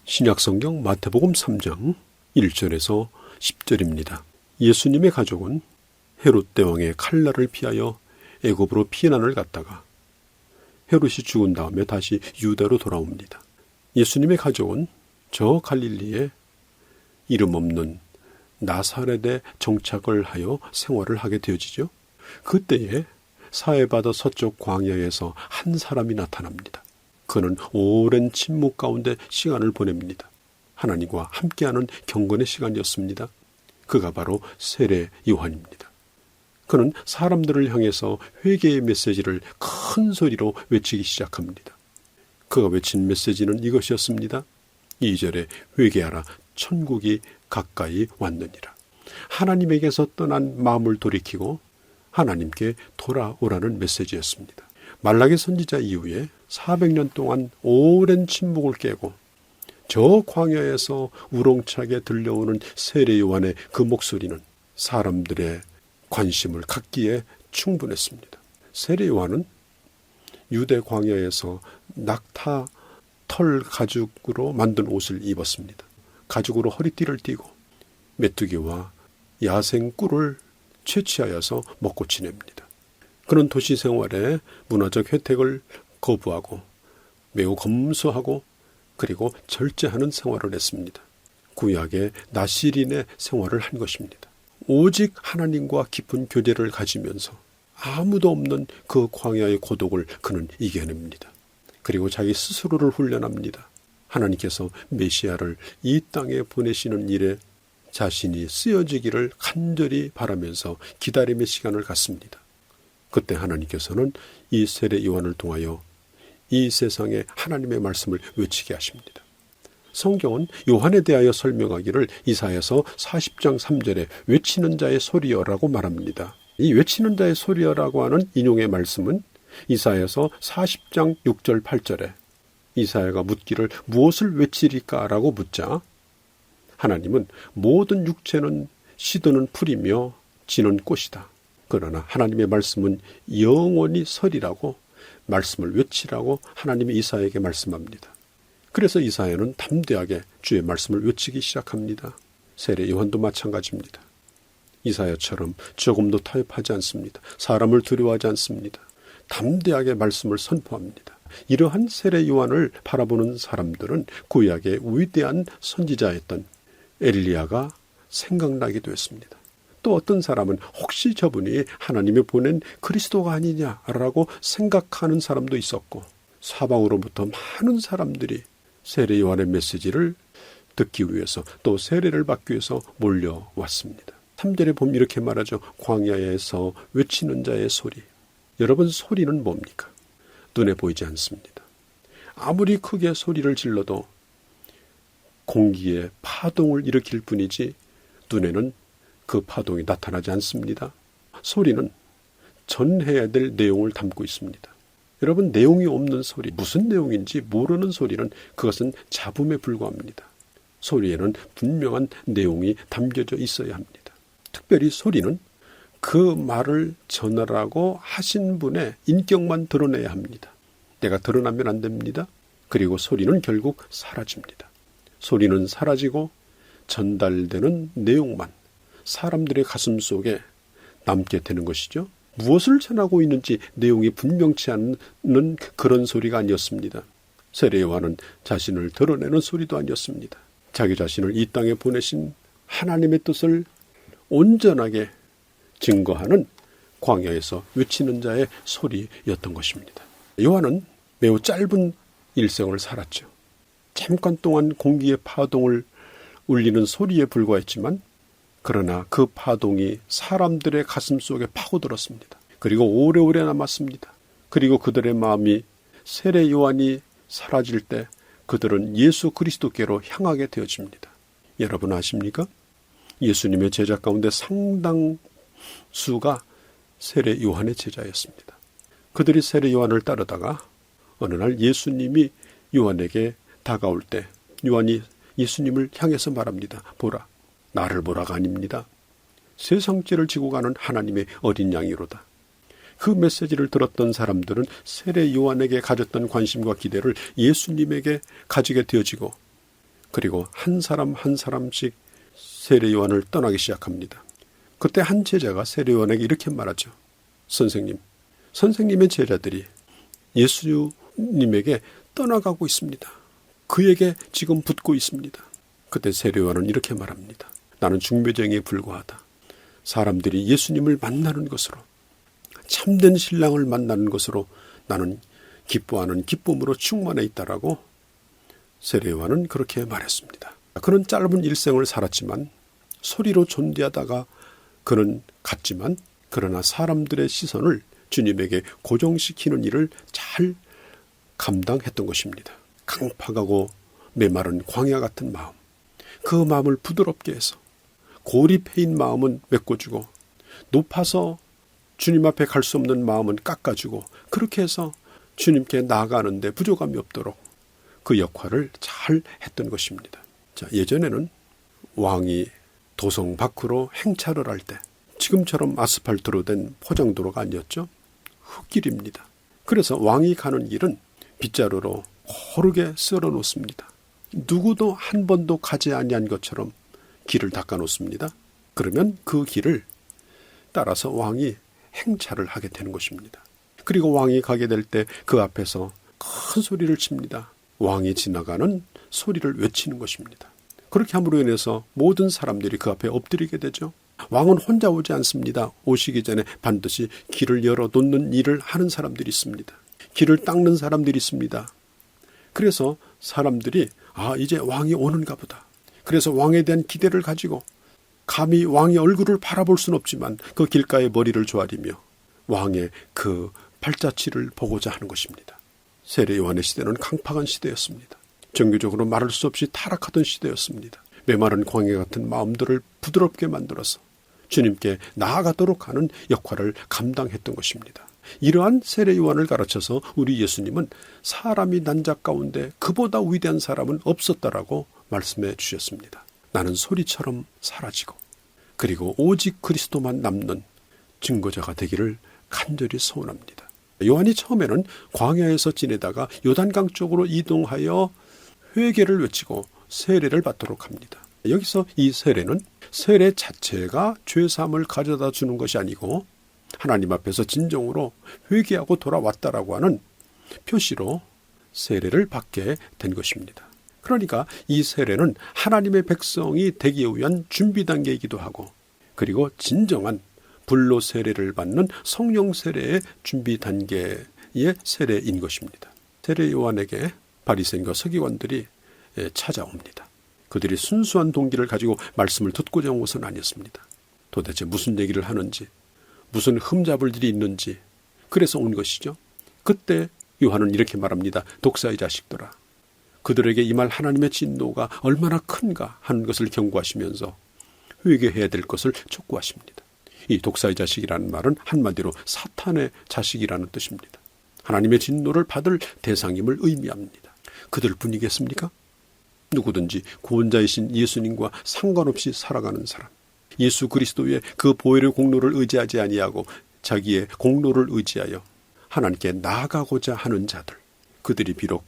신약성경 마태복음 3장 1절에서 10절입니다. 예수님의 가족은 헤롯 대왕의 칼날을 피하여 애굽으로 피난을 갔다가 헤롯이 죽은 다음에 다시 유다로 돌아옵니다. 예수님의 가족은 저 갈릴리에 이름 없는 나사렛에 정착을 하여 생활을 하게 되어지죠. 그때에 사해바다 서쪽 광야에서 한 사람이 나타납니다. 그는 오랜 침묵 가운데 시간을 보냅니다. 하나님과 함께하는 경건의 시간이었습니다. 그가 바로 세례 요한입니다. 그는 사람들을 향해서 회개의 메시지를 큰 소리로 외치기 시작합니다. 그가 외친 메시지는 이것이었습니다. 2절에 회개하라, 천국이 가까이 왔느니라. 하나님에게서 떠난 마음을 돌이키고 하나님께 돌아오라는 메시지였습니다. 말라기 선지자 이후에 400년 동안 오랜 침묵을 깨고 저 광야에서 우렁차게 들려오는 세례 요한의 그 목소리는 사람들의 관심을 갖기에 충분했습니다. 세례 요한은 유대 광야에서 낙타 털 가죽으로 만든 옷을 입었습니다. 가죽으로 허리띠를 띠고 메뚜기와 야생 꿀을 채취하여서 먹고 지냅니다. 그는 도시 생활에 문화적 혜택을 거부하고 매우 검소하고 그리고 절제하는 생활을 했습니다. 구약의 나시린의 생활을 한 것입니다. 오직 하나님과 깊은 교제를 가지면서 아무도 없는 그 광야의 고독을 그는 이겨냅니다. 그리고 자기 스스로를 훈련합니다. 하나님께서 메시아를 이 땅에 보내시는 일에 자신이 쓰여지기를 간절히 바라면서 기다림의 시간을 갖습니다. 그때 하나님께서는 이 세례 요한을 통하여 이 세상에 하나님의 말씀을 외치게 하십니다. 성경은 요한에 대하여 설명하기를 이사야서 40장 3절에 외치는 자의 소리여라고 말합니다. 이 외치는 자의 소리여라고 하는 인용의 말씀은 이사야서 40장 6절 8절에 이사야가 묻기를 무엇을 외치리까라고 묻자 하나님은 모든 육체는 시드는 풀이며 지는 꽃이다. 그러나 하나님의 말씀은 영원히 서리라고 말씀을 외치라고 하나님이 이사야에게 말씀합니다. 그래서 이사야는 담대하게 주의 말씀을 외치기 시작합니다. 세례 요한도 마찬가지입니다. 이사야처럼 조금도 타협하지 않습니다. 사람을 두려워하지 않습니다. 담대하게 말씀을 선포합니다. 이러한 세례 요한을 바라보는 사람들은 구약의 위대한 선지자였던 엘리야가 생각나기도 했습니다. 또 어떤 사람은 혹시 저분이 하나님이 보낸 그리스도가 아니냐라고 생각하는 사람도 있었고 사방으로부터 많은 사람들이 세례 요한의 메시지를 듣기 위해서 또 세례를 받기 위해서 몰려왔습니다. 3절에 보면 이렇게 말하죠. 광야에서 외치는 자의 소리. 여러분, 소리는 뭡니까? 눈에 보이지 않습니다. 아무리 크게 소리를 질러도 공기에 파동을 일으킬 뿐이지 눈에는 그 파동이 나타나지 않습니다. 소리는 전해야 될 내용을 담고 있습니다. 여러분, 내용이 없는 소리, 무슨 내용인지 모르는 소리는 그것은 잡음에 불과합니다. 소리에는 분명한 내용이 담겨져 있어야 합니다. 특별히 소리는 그 말을 전하라고 하신 분의 인격만 드러내야 합니다. 내가 드러나면 안 됩니다. 그리고 소리는 결국 사라집니다. 소리는 사라지고 전달되는 내용만 사람들의 가슴 속에 남게 되는 것이죠. 무엇을 전하고 있는지 내용이 분명치 않는 그런 소리가 아니었습니다. 세례 요한은 자신을 드러내는 소리도 아니었습니다. 자기 자신을 이 땅에 보내신 하나님의 뜻을 온전하게 증거하는 광야에서 외치는 자의 소리였던 것입니다. 요한은 매우 짧은 일생을 살았죠. 잠깐 동안 공기의 파동을 울리는 소리에 불과했지만 그러나 그 파동이 사람들의 가슴 속에 파고들었습니다. 그리고 오래오래 남았습니다. 그리고 그들의 마음이 세례 요한이 사라질 때 그들은 예수 그리스도께로 향하게 되어집니다. 여러분 아십니까? 예수님의 제자 가운데 상당수가 세례 요한의 제자였습니다. 그들이 세례 요한을 따르다가 어느 날 예수님이 요한에게 다가올 때 요한이 예수님을 향해서 말합니다. 보라, 나를 보라가 아닙니다. 세상 죄를 지고 가는 하나님의 어린 양이로다. 그 메시지를 들었던 사람들은 세례 요한에게 가졌던 관심과 기대를 예수님에게 가지게 되어지고 그리고 한 사람 한 사람씩 세례 요한을 떠나기 시작합니다. 그때 한 제자가 세례 요한에게 이렇게 말하죠. 선생님의 제자들이 예수님에게 떠나가고 있습니다. 그에게 지금 붙고 있습니다. 그때 세례 요한은 이렇게 말합니다. 나는 중매쟁이에 불과하다. 사람들이 예수님을 만나는 것으로, 참된 신랑을 만나는 것으로 나는 기뻐하는 기쁨으로 충만해 있다라고 세례 요한은 그렇게 말했습니다. 그는 짧은 일생을 살았지만 소리로 존재하다가 그는 갔지만 그러나 사람들의 시선을 주님에게 고정시키는 일을 잘 감당했던 것입니다. 강팍하고 메마른 광야 같은 마음, 그 마음을 부드럽게 해서 고립해인 마음은 메꿔주고 높아서 주님 앞에 갈 수 없는 마음은 깎아주고 그렇게 해서 주님께 나아가는데 부족함이 없도록 그 역할을 잘 했던 것입니다. 자, 예전에는 왕이 도성 밖으로 행차를 할 때 지금처럼 아스팔트로 된 포장도로가 아니었죠. 흙길입니다. 그래서 왕이 가는 길은 빗자루로 고르게 썰어 놓습니다. 누구도 한 번도 가지 아니한 것처럼 길을 닦아 놓습니다. 그러면 그 길을 따라서 왕이 행차를 하게 되는 것입니다. 그리고 왕이 가게 될 때 그 앞에서 큰 소리를 칩니다. 왕이 지나가는 소리를 외치는 것입니다. 그렇게 함으로 인해서 모든 사람들이 그 앞에 엎드리게 되죠. 왕은 혼자 오지 않습니다. 오시기 전에 반드시 길을 열어놓는 일을 하는 사람들이 있습니다. 길을 닦는 사람들이 있습니다. 그래서 사람들이 이제 왕이 오는가 보다. 그래서 왕에 대한 기대를 가지고 감히 왕의 얼굴을 바라볼 수는 없지만 그 길가에 머리를 조아리며 왕의 그 발자취를 보고자 하는 것입니다. 세례 요한의 시대는 강팍한 시대였습니다. 정교적으로 말할 수 없이 타락하던 시대였습니다. 메마른 광야 같은 마음들을 부드럽게 만들어서 주님께 나아가도록 하는 역할을 감당했던 것입니다. 이러한 세례 요한을 가르쳐서 우리 예수님은 사람이 난 자 가운데 그보다 위대한 사람은 없었다라고 말씀해 주셨습니다. 나는 소리처럼 사라지고 그리고 오직 그리스도만 남는 증거자가 되기를 간절히 소원합니다. 요한이 처음에는 광야에서 지내다가 요단강 쪽으로 이동하여 회개를 외치고 세례를 받도록 합니다. 여기서 이 세례는 세례 자체가 죄사함을 가져다 주는 것이 아니고 하나님 앞에서 진정으로 회개하고 돌아왔다라고 하는 표시로 세례를 받게 된 것입니다. 그러니까 이 세례는 하나님의 백성이 되기 위한 준비 단계이기도 하고 그리고 진정한 불로 세례를 받는 성령 세례의 준비 단계의 세례인 것입니다. 세례 요한에게 바리새인과 서기관들이 찾아옵니다. 그들이 순수한 동기를 가지고 말씀을 듣고자 온 것은 아니었습니다. 도대체 무슨 얘기를 하는지, 무슨 흠잡을 일이 있는지 그래서 온 것이죠. 그때 요한은 이렇게 말합니다. 독사의 자식들아, 그들에게 임할 하나님의 진노가 얼마나 큰가 하는 것을 경고하시면서 회개해야 될 것을 촉구하십니다. 이 독사의 자식이라는 말은 한마디로 사탄의 자식이라는 뜻입니다. 하나님의 진노를 받을 대상임을 의미합니다. 그들뿐이겠습니까? 누구든지 구원자이신 예수님과 상관없이 살아가는 사람, 예수 그리스도의 그 보혈의 공로를 의지하지 아니하고 자기의 공로를 의지하여 하나님께 나아가고자 하는 자들, 그들이 비록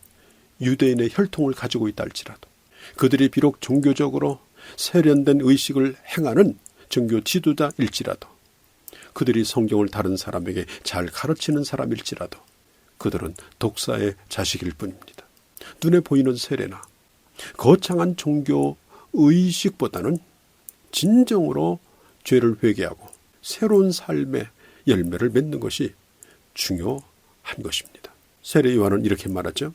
유대인의 혈통을 가지고 있다 할지라도, 그들이 비록 종교적으로 세련된 의식을 행하는 종교 지도자일지라도, 그들이 성경을 다른 사람에게 잘 가르치는 사람일지라도 그들은 독사의 자식일 뿐입니다. 눈에 보이는 세례나 거창한 종교 의식보다는 진정으로 죄를 회개하고 새로운 삶의 열매를 맺는 것이 중요한 것입니다. 세례 요한은 이렇게 말하죠.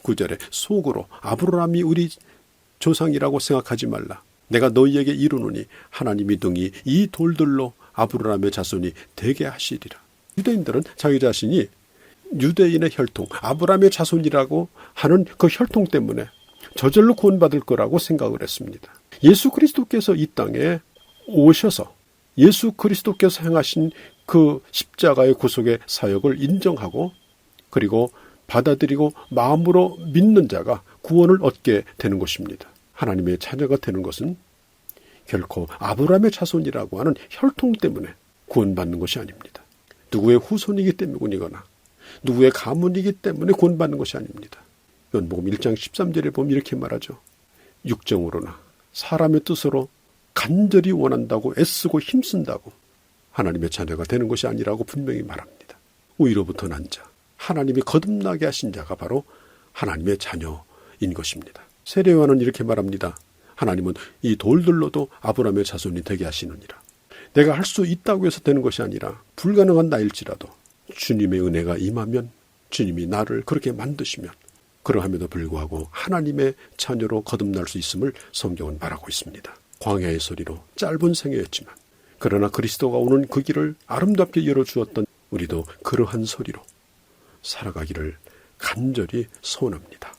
9절에 속으로 아브라함이 우리 조상이라고 생각하지 말라. 내가 너희에게 이르노니 하나님이 등이 이 돌들로 아브라함의 자손이 되게 하시리라. 유대인들은 자기 자신이 유대인의 혈통, 아브라함의 자손이라고 하는 그 혈통 때문에 저절로 구원받을 거라고 생각을 했습니다. 예수 그리스도께서 이 땅에 오셔서 예수 그리스도께서 행하신 그 십자가의 구속의 사역을 인정하고 그리고 받아들이고 마음으로 믿는 자가 구원을 얻게 되는 것입니다. 하나님의 자녀가 되는 것은 결코 아브라함의 자손이라고 하는 혈통 때문에 구원받는 것이 아닙니다. 누구의 후손이기 때문이거나 누구의 가문이기 때문에 구원받는 것이 아닙니다. 요한복음 1장 13절에 보면 이렇게 말하죠. 육정으로나 사람의 뜻으로 간절히 원한다고 애쓰고 힘쓴다고 하나님의 자녀가 되는 것이 아니라고 분명히 말합니다. 위로부터 난 자, 하나님이 거듭나게 하신 자가 바로 하나님의 자녀인 것입니다. 세례요한은 이렇게 말합니다. 하나님은 이 돌들로도 아브라함의 자손이 되게 하시느니라. 내가 할 수 있다고 해서 되는 것이 아니라 불가능한 나일지라도 주님의 은혜가 임하면, 주님이 나를 그렇게 만드시면 그러함에도 불구하고 하나님의 자녀로 거듭날 수 있음을 성경은 말하고 있습니다. 광야의 소리로 짧은 생애였지만 그러나 그리스도가 오는 그 길을 아름답게 열어주었던 우리도 그러한 소리로 살아가기를 간절히 소원합니다.